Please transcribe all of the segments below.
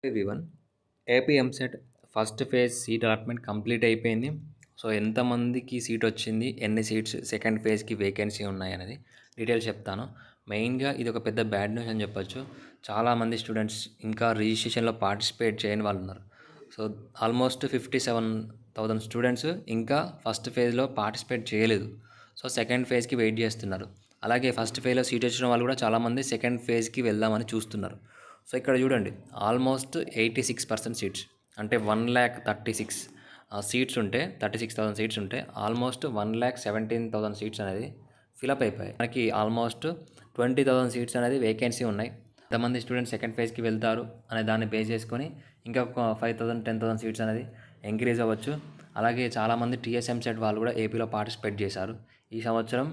Everyone AP EAMCET first phase seat allotment complete అయిపోయింది. So ఎంతమందికి seat వచ్చింది, ఎన్ని సీట్స్ సెకండ్ ఫేజ్కి వేకెన్సీ ఉన్నాయి అనేది డీటెయిల్స్ చెప్తాను. మెయిన్గా ఇది ఒక పెద్ద బ్యాడ్ న్యూస్ అని చెప్పొచ్చు. చాలామంది స్టూడెంట్స్ ఇంకా రిజిస్ట్రేషన్లో పార్టిసిపేట్ చేయని వాళ్ళు ఉన్నారు. సో ఆల్మోస్ట్ 57,000 స్టూడెంట్స్ ఇంకా ఫస్ట్ ఫేజ్లో పార్టిసిపేట్ చేయలేదు. సో సెకండ్ ఫేజ్కి వెయిట్ చేస్తున్నారు. అలాగే ఫస్ట్ ఫేజ్లో సీట్ వచ్చిన వాళ్ళు కూడా చాలామంది సెకండ్ ఫేజ్కి వెళ్దామని చూస్తున్నారు. సో ఇక్కడ చూడండి, ఆల్మోస్ట్ 86% సీట్స్ అంటే 1,36,000 సీట్స్ ఉంటే 36,000 సీట్స్ ఉంటే ఆల్మోస్ట్ 1,17,000 సీట్స్ అనేది ఫిలప్ అయిపోయాయి. మనకి ఆల్మోస్ట్ 20,000 సీట్స్ అనేది వేకెన్సీ ఉన్నాయి. ఎంతమంది స్టూడెంట్స్ సెకండ్ ఫేజ్కి వెళ్తారు అనే దాన్ని బేస్ చేసుకొని ఇంకా ఒక 5,000 10,000 సీట్స్ అనేది ఎంకరేజ్ అవ్వచ్చు. అలాగే చాలామంది టీఎస్ ఎంసెట్ వాళ్ళు కూడా ఏపీలో పార్టిసిపేట్ చేశారు. ఈ సంవత్సరం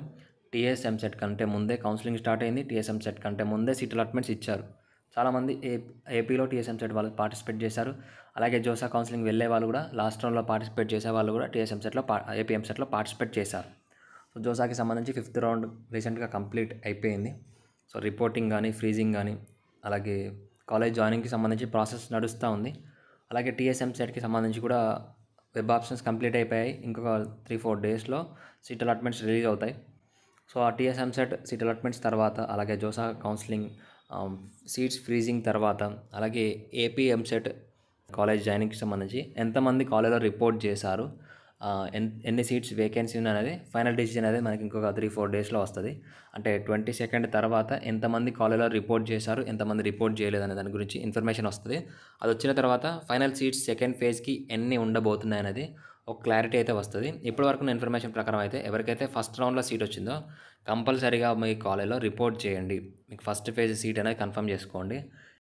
టీఎస్ ఎంసెట్ కంటే ముందే కౌన్సిలింగ్ స్టార్ట్ అయింది. టీఎస్ ఎంసెట్ కంటే ముందే సీట్ అలాట్మెంట్స్ ఇచ్చారు. చాలామంది ఏపీలో టీఎస్ ఎంసెట్ వాళ్ళు పార్టిసిపేట్ చేశారు. అలాగే జోసా కౌన్సిలింగ్ వెళ్ళే వాళ్ళు కూడా లాస్ట్ రౌండ్లో పార్టిసిపేట్ చేసే వాళ్ళు కూడా టీఎస్ ఎంసెట్లో ఏపీ ఎంసెట్లో పార్టిసిపేట్ చేశారు. సో జోసాకి సంబంధించి 5th రౌండ్ రీసెంట్గా కంప్లీట్ అయిపోయింది. సో రిపోర్టింగ్ కానీ ఫ్రీజింగ్ కానీ అలాగే కాలేజ్ జాయినింగ్కి సంబంధించి ప్రాసెస్ నడుస్తూ ఉంది. అలాగే టీఎస్ ఎంసెట్కి సంబంధించి కూడా వెబ్ ఆప్షన్స్ కంప్లీట్ అయిపోయాయి. ఇంకొక 3-4 డేస్లో సీట్ అలాట్మెంట్స్ రిలీజ్ అవుతాయి. సో ఆ టీఎస్ ఎంసెట్ సీట్ అలాట్మెంట్స్ తర్వాత అలాగే జోసా కౌన్సిలింగ్ సీట్స్ ఫ్రీజింగ్ తర్వాత అలాగే ఏపీ ఎంసెట్ కాలేజ్ జాయినింగ్కి సంబంధించి ఎంతమంది కాలేజ్లో రిపోర్ట్ చేశారు, ఎన్ని సీట్స్ వేకెన్సీ అనేది ఫైనల్ డిసిజన్ అనేది మనకి ఇంకొక 3-4 డేస్లో వస్తుంది. అంటే 22nd తర్వాత ఎంతమంది కాలేజ్లో రిపోర్ట్ చేశారు, ఎంతమంది రిపోర్ట్ చేయలేదు అనే దాని గురించి ఇన్ఫర్మేషన్ వస్తుంది. అది వచ్చిన తర్వాత ఫైనల్ సీట్స్ సెకండ్ ఫేజ్కి ఎన్ని ఉండబోతున్నాయి అనేది ఒక క్లారిటీ అయితే వస్తుంది. ఇప్పటివరకు ఉన్న ఇన్ఫర్మేషన్ ప్రకారం అయితే ఎవరికైతే ఫస్ట్ రౌండ్లో సీట్ వచ్చిందో కంపల్సరీగా మీ కాలేజ్లో రిపోర్ట్ చేయండి. మీకు ఫస్ట్ ఫేజ్ సీట్ అనేది కన్ఫర్మ్ చేసుకోండి.